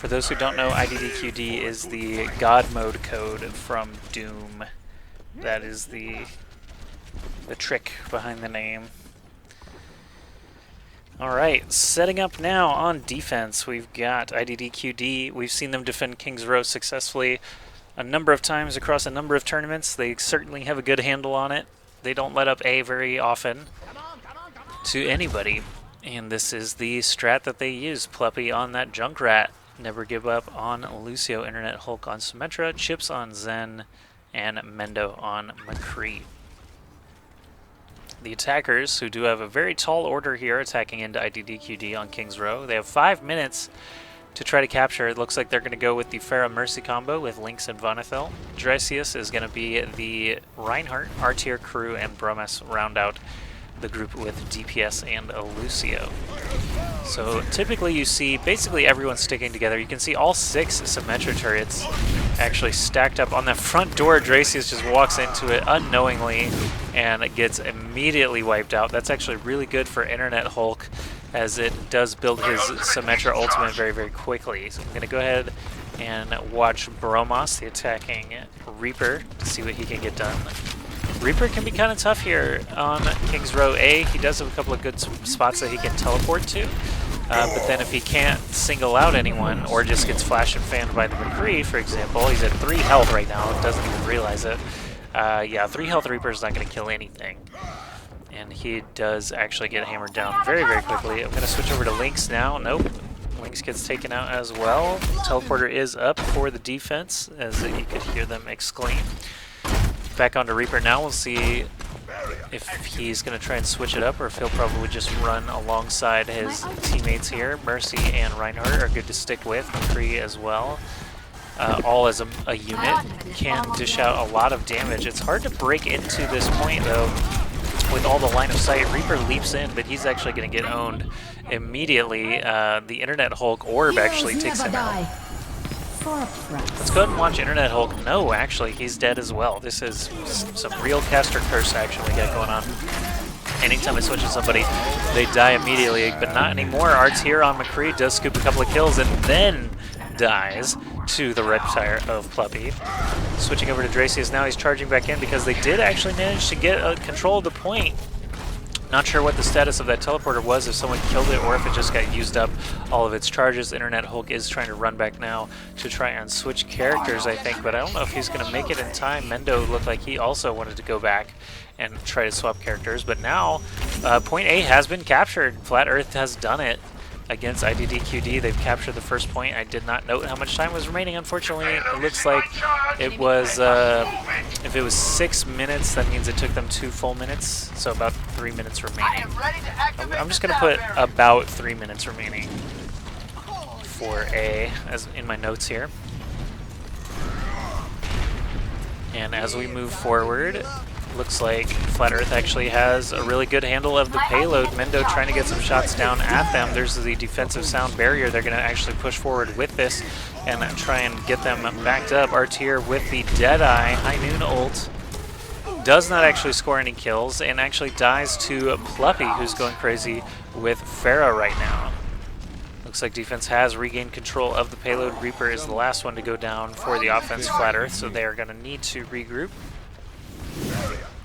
For those who don't know, IDDQD is the God mode code from Doom. That is the trick behind the name. Alright, setting up now on defense, we've got IDDQD. We've seen them defend King's Row successfully a number of times across a number of tournaments. They certainly have a good handle on it. They don't let up A very often to anybody. And this is the strat that they use. Pluppy on that Junkrat. Never give up on Lucio. Internet Hulk on Symmetra. Chips on Zen. And Mendo on McCree. The attackers, who do have a very tall order here, attacking into IDDQD on King's Row. They have 5 minutes to try to capture. It looks like they're going to go with the Pharah Mercy combo with Lynx and Vonethil. Dreisius is going to be the Reinhardt, R-tier crew, and Bromas round out the group with DPS and a Lucio. So typically you see basically everyone sticking together. You can see all 6 Symmetra turrets actually stacked up on the front door. Dreisius just walks into it unknowingly and it gets immediately wiped out. That's actually really good for Internet Hulk, as it does build his Symmetra ultimate very, very quickly. So I'm going to go ahead and watch Bromas, the attacking Reaper, to see what he can get done. Reaper can be kind of tough here on King's Row A. He does have a couple of good spots that he can teleport to. But then if he can't single out anyone, or just gets flash and fanned by the McCree, for example, he's at 3 health right now, doesn't even realize it. Yeah, 3 health Reaper is not going to kill anything. And he does actually get hammered down very, very quickly. I'm going to switch over to Lynx now. Nope. Lynx gets taken out as well. Teleporter is up for the defense, as you could hear them exclaim. Back onto Reaper now. We'll see if he's going to try and switch it up, or if he'll probably just run alongside his teammates here. Mercy and Reinhardt are good to stick with. McCree as well. All as a unit can dish out a lot of damage. It's hard to break into this point, though, with all the line of sight. Reaper leaps in, but he's actually going to get owned immediately. The Internet Hulk orb actually takes him out. Let's go ahead and watch Internet Hulk. No, actually, he's dead as well. This is some real caster curse action we got going on. Anytime I switch to somebody, they die immediately, but not anymore. R-tier on McCree does scoop a couple of kills and then dies to the reptile of Pluppy. Switching over to Dreisius now, he's charging back in because they did actually manage to get control of the point. Not sure what the status of that teleporter was, if someone killed it or if it just got used up all of its charges. Internet Hulk is trying to run back now to try and switch characters, I think, but I don't know if he's going to make it in time. Mendo looked like he also wanted to go back and try to swap characters, but now point A has been captured. Flat Earth has done it against IDDQD. They've captured the first point. I did not note how much time was remaining, unfortunately. It looks like it was, if it was 6 minutes, that means it took them 2 full minutes, so about 3 minutes remaining. I'm just going to put about 3 minutes remaining for A, as in my notes here. And as we move forward, looks like Flat Earth actually has a really good handle of the payload. Mendo trying to get some shots down at them. There's the defensive sound barrier. They're going to actually push forward with this and try and get them backed up. R-tier with the Deadeye. High Noon ult. Does not actually score any kills and actually dies to Pluppy, who's going crazy with Pharah right now. Looks like defense has regained control of the payload. Reaper is the last one to go down for the offense, Flat Earth, so they are going to need to regroup.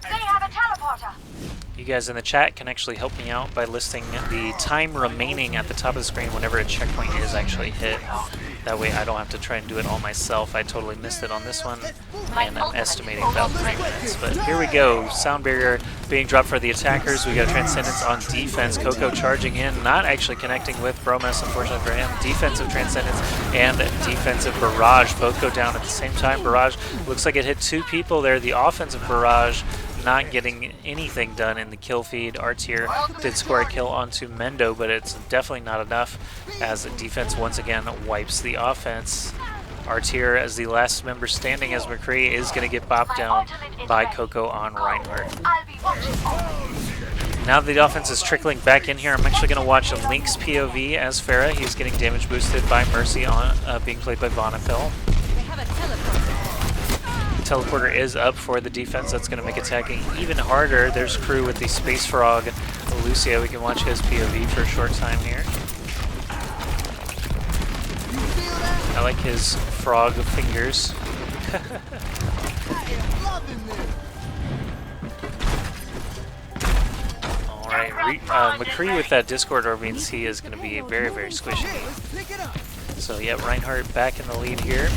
They have a teleporter. You guys in the chat can actually help me out by listing the time remaining at the top of the screen whenever a checkpoint is actually hit. That way I don't have to try and do it all myself. I totally missed it on this one, and I'm estimating about 3 minutes. But here we go. Sound barrier being dropped for the attackers. We got Transcendence on defense. Coco charging in, not actually connecting with Bromas, unfortunately for him. Defensive Transcendence and defensive Barrage both go down at the same time. Barrage looks like it hit 2 people there. The offensive Barrage not getting anything done in the kill feed. R-tier did score a kill onto Mendo, but it's definitely not enough, as defense once again wipes the offense. R-tier as the last member standing, as McCree is going to get bopped down by Coco on Reinhardt. Now that the offense is trickling back in here, I'm actually going to watch a Lynx POV as Pharah. He's getting damage boosted by Mercy, on being played by Vonethil. Teleporter is up for the defense. That's going to make attacking even harder. There's Crew with the Space Frog Lucio. We can watch his POV for a short time here. I like his frog fingers. Alright, McCree with that Discord orb means he is going to be very, very squishy. So yeah, Reinhardt back in the lead here.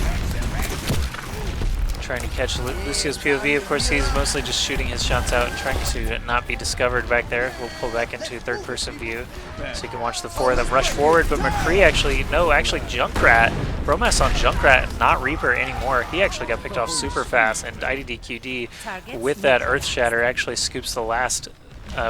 Trying to catch Lucio's POV. Of course, he's mostly just shooting his shots out and trying to not be discovered back there. We'll pull back into third-person view so you can watch the four of them rush forward. But McCree actually Junkrat. Bromas on Junkrat, not Reaper anymore. He actually got picked off super fast, and IDDQD with that Earth Shatter actually scoops the last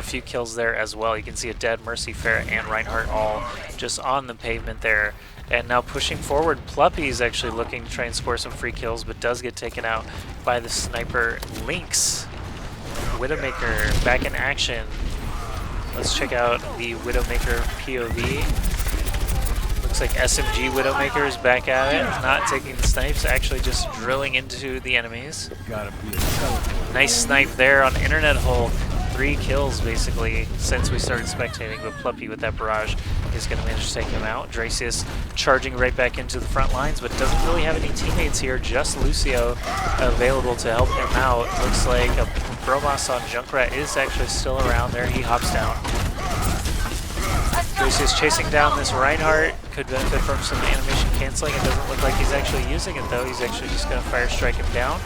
few kills there as well. You can see a dead Mercy, Pharah, and Reinhardt all just on the pavement there. And now pushing forward, Pluppy is actually looking to try and score some free kills, but does get taken out by the sniper Lynx. Widowmaker back in action. Let's check out the Widowmaker POV. Looks like SMG Widowmaker is back at it, not taking the snipes, actually just drilling into the enemies. Nice snipe there on Internet Hole. 3 kills basically since we started spectating, but Pluppy with that barrage is going to manage to take him out. Dracius charging right back into the front lines, but doesn't really have any teammates here, just Lucio available to help him out. Looks like a Bromas on Junkrat is actually still around there. He hops down. Dracius chasing down this Reinhardt, could benefit from some animation canceling. It doesn't look like he's actually using it though. He's actually just going to fire strike him down.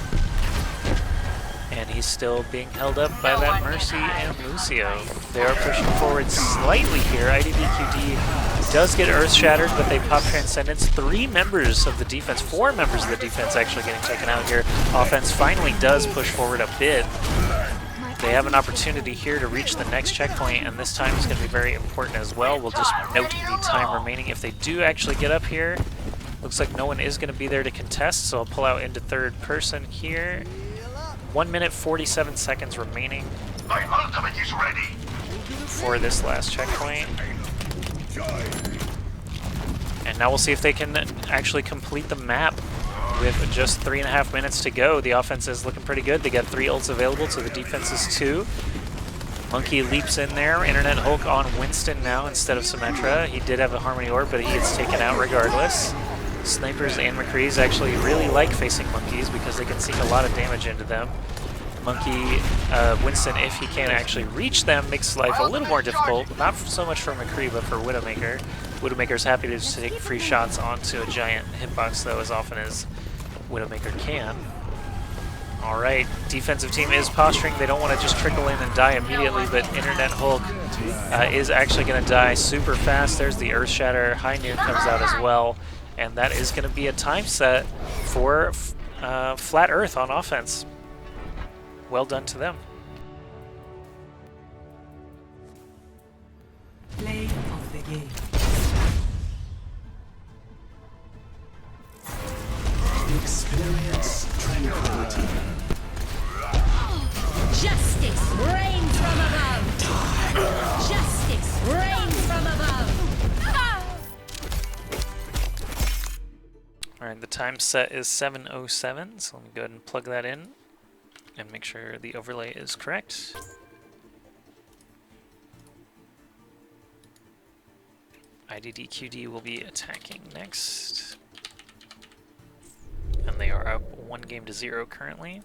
And he's still being held up by that Mercy and Lucio. They are pushing forward slightly here. IDDQD does get Earth Shattered, but they pop Transcendence. 4 members of the defense actually getting taken out here. Offense finally does push forward a bit. They have an opportunity here to reach the next checkpoint, and this time is going to be very important as well. We'll just note the time remaining if they do actually get up here. Looks like no one is going to be there to contest, so I'll pull out into third person here. 1 minute 47 seconds remaining for this last checkpoint. And now we'll see if they can actually complete the map with just 3.5 minutes to go. The offense is looking pretty good. They got 3 ults available, so the defense is 2. Monkey leaps in there. Internet Hulk on Winston now instead of Symmetra. He did have a Harmony Orb, but he gets taken out regardless. Snipers and McCrees actually really like facing monkeys because they can sink a lot of damage into them. Monkey, Winston, if he can actually reach them, makes life a little more difficult. Not so much for McCree, but for Widowmaker. Widowmaker's happy to just take free shots onto a giant hitbox, though, as often as Widowmaker can. Alright, defensive team is posturing. They don't want to just trickle in and die immediately, but Internet Hulk is actually going to die super fast. There's the Earth Shatter. High Noon comes out as well. And that is going to be a time set for Flat Earth on offense. Well done to them. Play of the game. Experience tranquility. Justice reigns from above! Justice reigns from above! Alright, the time set is 7:07, so let me go ahead and plug that in and make sure the overlay is correct. IDDQD will be attacking next. And they are up 1-0 currently.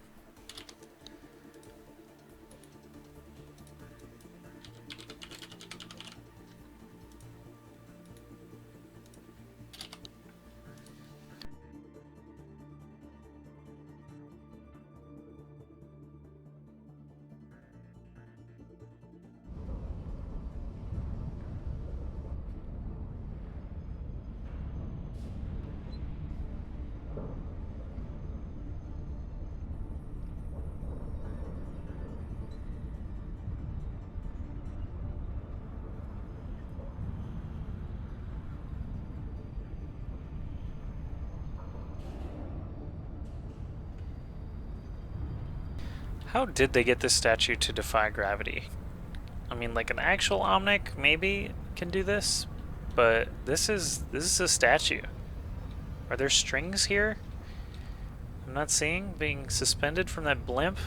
How did they get this statue to defy gravity? I mean, like an actual Omnic maybe can do this, but this is a statue. Are there strings here? I'm not seeing being suspended from that blimp.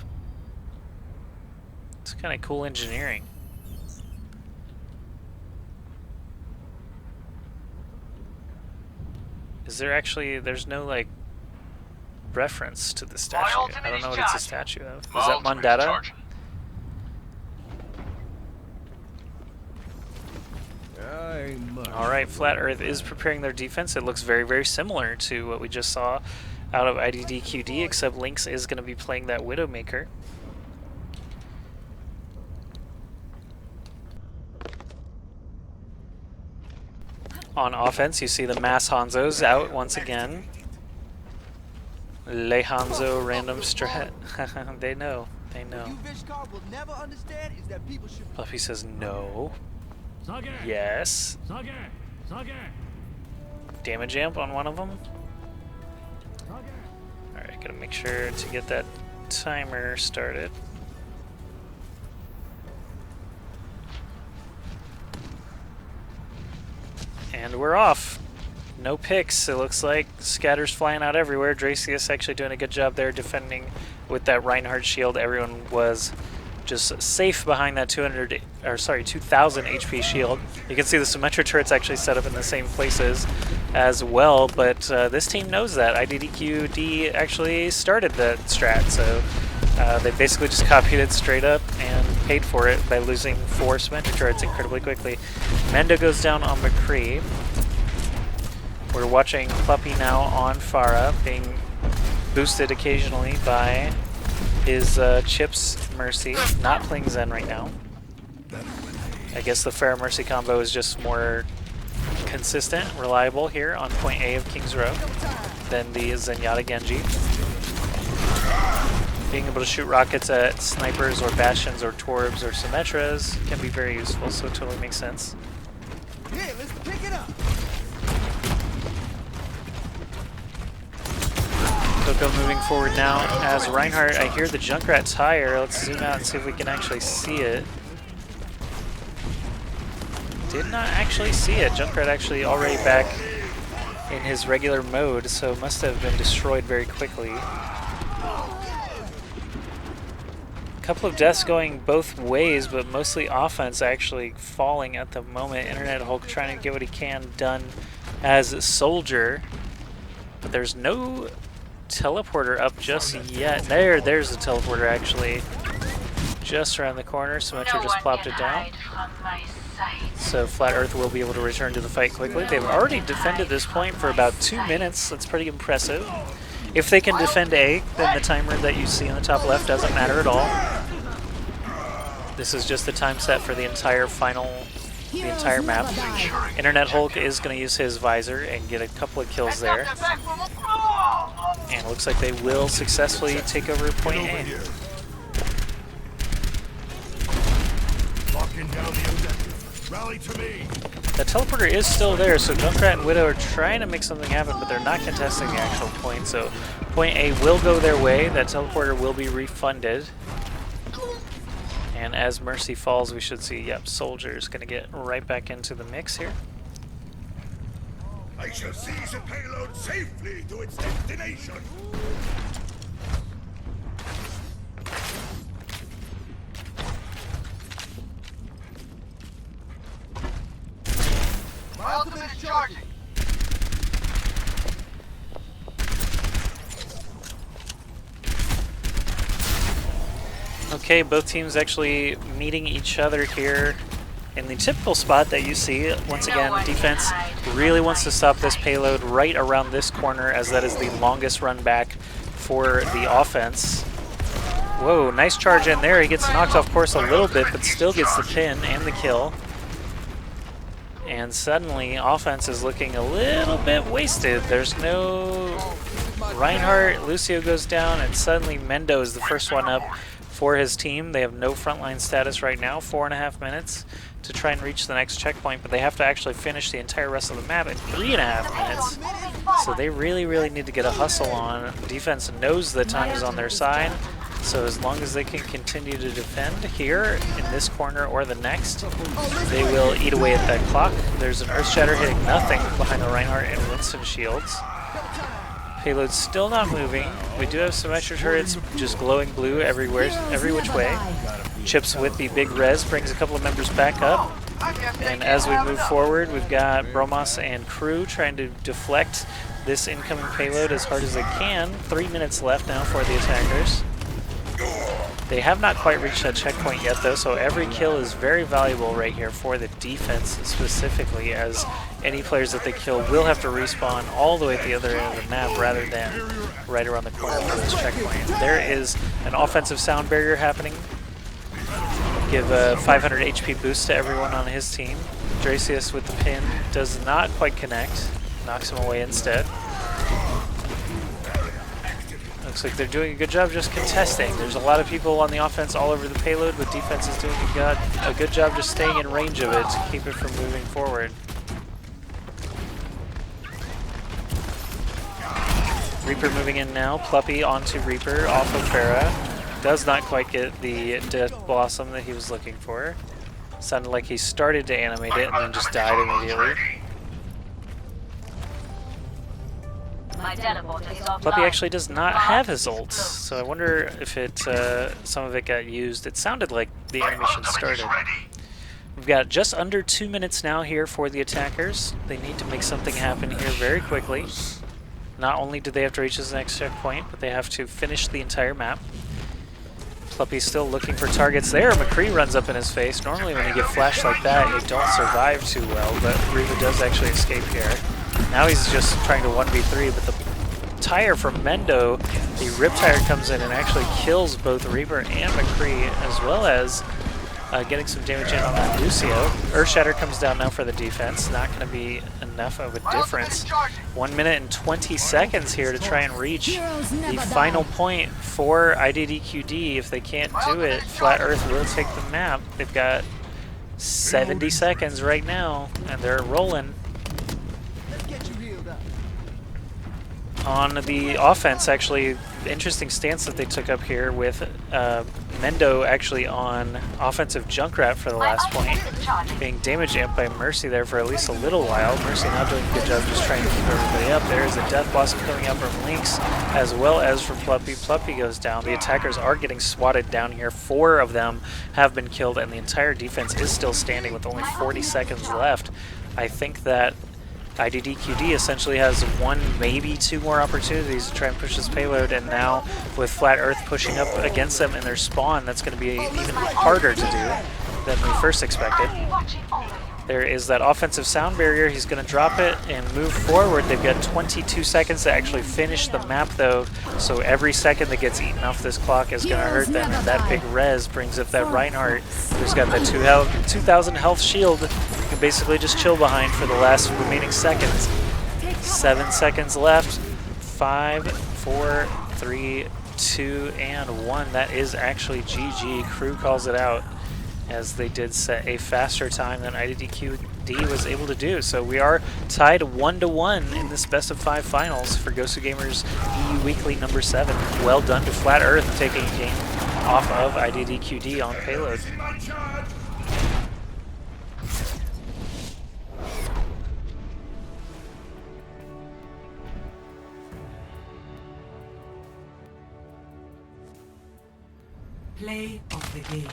It's kind of cool engineering. Is there actually, there's no like reference to the statue. I don't know what it's a statue of. Is that Mondetta? Alright, Flat Earth is preparing their defense. It looks very, very similar to what we just saw out of IDDQD, except Lynx is going to be playing that Widowmaker. On offense, you see the mass Hanzos out once again. Le Hanzo random strat. They know. They know. Fluffy says no. Yes. Damage amp on one of them. Alright, gotta make sure to get that timer started. And we're off. No picks, it looks like. Scatters flying out everywhere. Dracius actually doing a good job there defending with that Reinhardt shield. Everyone was just safe behind that 2000 HP shield. You can see the Symmetra turrets actually set up in the same places as well, but this team knows that. IDDQD actually started that strat, so they basically just copied it straight up and paid for it by losing 4 Symmetra turrets incredibly quickly. Mendo goes down on McCree. We're watching Puppy now on Pharah, being boosted occasionally by his Chips Mercy, not playing Zen right now. I guess the Pharah Mercy combo is just more consistent, reliable here on point A of King's Row than the Zenyatta Genji. Being able to shoot rockets at snipers or bastions or Torbs or Symmetras can be very useful, so it totally makes sense. Here, let's pick it up. Coco moving forward now as Reinhardt. I hear the Junkrat tire. Let's zoom out and see if we can actually see it. Did not actually see it. Junkrat actually already back in his regular mode, so must have been destroyed very quickly. Couple of deaths going both ways, but mostly offense actually falling at the moment. Internet Hulk trying to get what he can done as a soldier, but there's no teleporter up just yet. There's the teleporter actually just around the corner. Symmetra just plopped it down. So Flat Earth will be able to return to the fight quickly. They've already defended this point for about 2 minutes. That's pretty impressive. If they can defend A, then the timer that you see in the top left doesn't matter at all. This is just the time set for the entire map. Internet Hulk is going to use his visor and get a couple of kills there. And it looks like they will successfully take over point A. The teleporter is still there, so Junkrat and Widow are trying to make something happen, but they're not contesting the actual point, so point A will go their way. That teleporter will be refunded. And as Mercy falls, we should see, yep, Soldier's going to get right back into the mix here. I shall seize a payload safely to its destination. My ultimate is charging. Okay, both teams actually meeting each other here in the typical spot that you see. Once again, defense really wants to stop this payload right around this corner, as that is the longest run back for the offense. Whoa, nice charge in there. He gets knocked off course a little bit, but still gets the pin and the kill. And suddenly, offense is looking a little bit wasted. There's no Reinhardt, Lucio goes down, and suddenly Mendo is the first one up for his team. They have no frontline status right now, 4.5 minutes to try and reach the next checkpoint, but they have to actually finish the entire rest of the map in 3.5 minutes. So they really, really need to get a hustle on. Defense knows the time is on their side, so as long as they can continue to defend here in this corner or the next, they will eat away at that clock. There's an Earth Shatter hitting nothing behind the Reinhardt and Winston shields. Payload's still not moving. We do have some extra turrets just glowing blue everywhere, every which way. Chips with the big res brings a couple of members back up. And as we move forward, we've got Bromos and crew trying to deflect this incoming payload as hard as they can. 3 minutes left now for the attackers. They have not quite reached that checkpoint yet though, so every kill is very valuable right here for the defense specifically, as any players that they kill will have to respawn all the way at the other end of the map rather than right around the corner for this checkpoint. There is an offensive sound barrier happening. Give a 500 HP boost to everyone on his team. Dracius with the pin does not quite connect, knocks him away instead. Looks like they're doing a good job just contesting. There's a lot of people on the offense all over the payload, but defense is doing a good job just staying in range of it to keep it from moving forward. Reaper moving in now. Pluppy onto Reaper off of Pharah. Does not quite get the Death Blossom that he was looking for. Sounded like he started to animate it and then just died immediately. Pluppy actually does not have his ult, so I wonder if some of it got used. It sounded like the animation started. We've got just under 2 minutes now here for the attackers. They need to make something happen here very quickly. Not only do they have to reach this next checkpoint, but they have to finish the entire map. Pluppy's still looking for targets there. McCree runs up in his face. Normally when you get flashed like that, you don't survive too well, but Riva does actually escape here. Now he's just trying to 1v3, but the tire from Mendo, the Rip Tire comes in and actually kills both Reaper and McCree, as well as getting some damage in on that Lucio. Earthshatter comes down now for the defense. Not going to be enough of a difference. 1 minute and 20 seconds here to try and reach the final point for IDDQD. If they can't do it, Flat Earth will take the map. They've got 70 seconds right now, and they're rolling. On the offense, actually, interesting stance that they took up here with Mendo actually on offensive Junkrat for the last point, being damage amped by Mercy there for at least a little while. Mercy not doing a good job just trying to keep everybody up. There's a Death Blossom coming up from Lynx as well as from Pluppy. Pluppy goes down. The attackers are getting swatted down here. 4 of them have been killed and the entire defense is still standing with only 40 seconds left. I think that IDDQD essentially has 1, maybe 2 more opportunities to try and push this payload, and now with Flat Earth pushing up against them in their spawn, that's going to be even harder to do than we first expected. There is that offensive sound barrier. He's going to drop it and move forward. They've got 22 seconds to actually finish the map though, so every second that gets eaten off this clock is going to hurt them, and that big res brings up that Reinhardt who's got that 2,000 health shield. You can basically just chill behind for the last remaining seconds. 7 seconds left. 5, 4, 3, 2, and 1. That is actually GG. Crew calls it out, as they did set a faster time than IDDQD was able to do. So we are tied 1-1 in this best of 5 finals for GosuGamers EU Weekly number 7. Well done to Flat Earth taking a game off of IDDQD on payload. Play of the game.